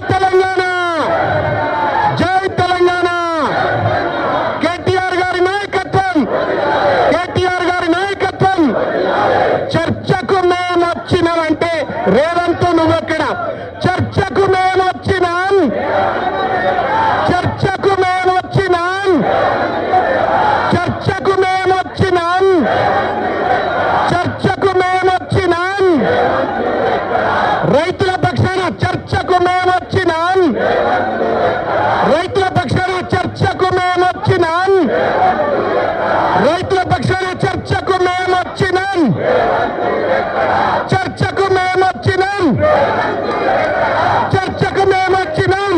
తెలంగాణ, జై తెలంగాణ. కేటీఆర్ గారి నాయకత్వం, కేటీఆర్ గారి నాయకత్వం. చర్చకు మేము వచ్చినామంటే రేవంత్ నువ్వెక్కడ? చర్చకు మేము వచ్చినాం, చర్చకు మేము వచ్చినాం, చర్చకు మేము వచ్చినాం, చర్చకు మేము వచ్చినాం. రైతుల పక్షాన చర్చకు మేము వచ్చినాం, రైతుల పక్షాన చర్చకు మేము వచ్చినాం, రైతుల పక్షాన చర్చకు మేము వచ్చినాం, చర్చకు మేము వచ్చినాం, చర్చకు మేము వచ్చినాం,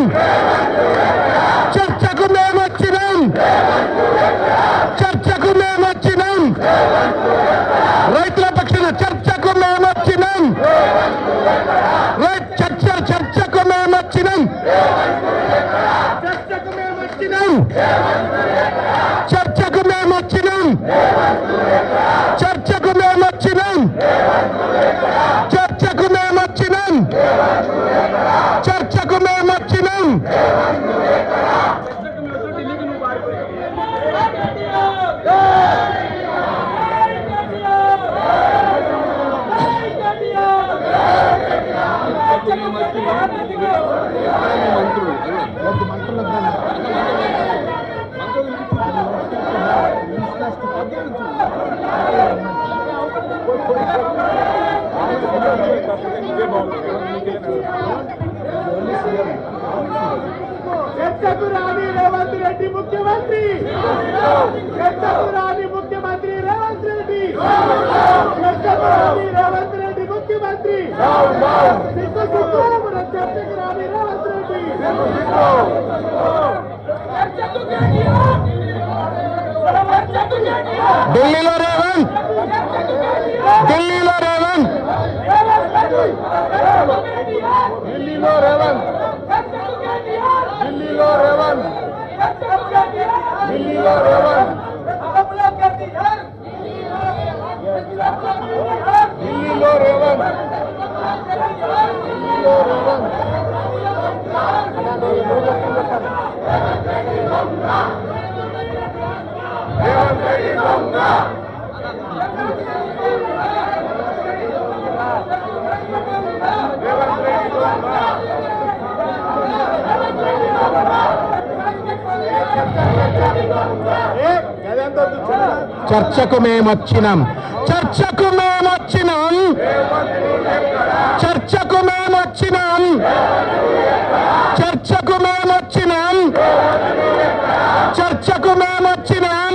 చర్చకు మేము వచ్చినాం, చర్చకు మేము వచ్చినాం, రైతుల పక్షాన చర్చకు మేము వచ్చినాం, చర్చకు మేము వచ్చినాం, చర్చకు మేము వచ్చినాం, చర్చకు మేము వచ్చినాం, చర్చకు మేము వచ్చినాం, చర్చకు మేము వచ్చినాం, చర్చకు మేము వచ్చినాం. చర్చకు రాని రేవంత్ రెడ్డి ముఖ్యమంత్రి, చర్చకు రాని ముఖ్యమంత్రి రేవంత్ రెడ్డి, చర్చకు రాని రేవంత్ రెడ్డి ముఖ్యమంత్రి, చర్చకు రాని రేవంత్ రెడ్డి. ఢిల్లీలో రేవంత్, ఢిల్లీలో రేవంత్, ఢిల్లీలో రేవంత్, ఢిల్లీలో రేవంత్, ఢిల్లీలో రేవంత్, ఢిల్లీలో రేవంత్, ఢిల్లీలో రేవంత్. చర్చకు మేము వచ్చినాం, చర్చకు మేము వచ్చినాం, చర్చకు మేము వచ్చినాం, చర్చకు మేము వచ్చినాం, చర్చకు మేము వచ్చినాం.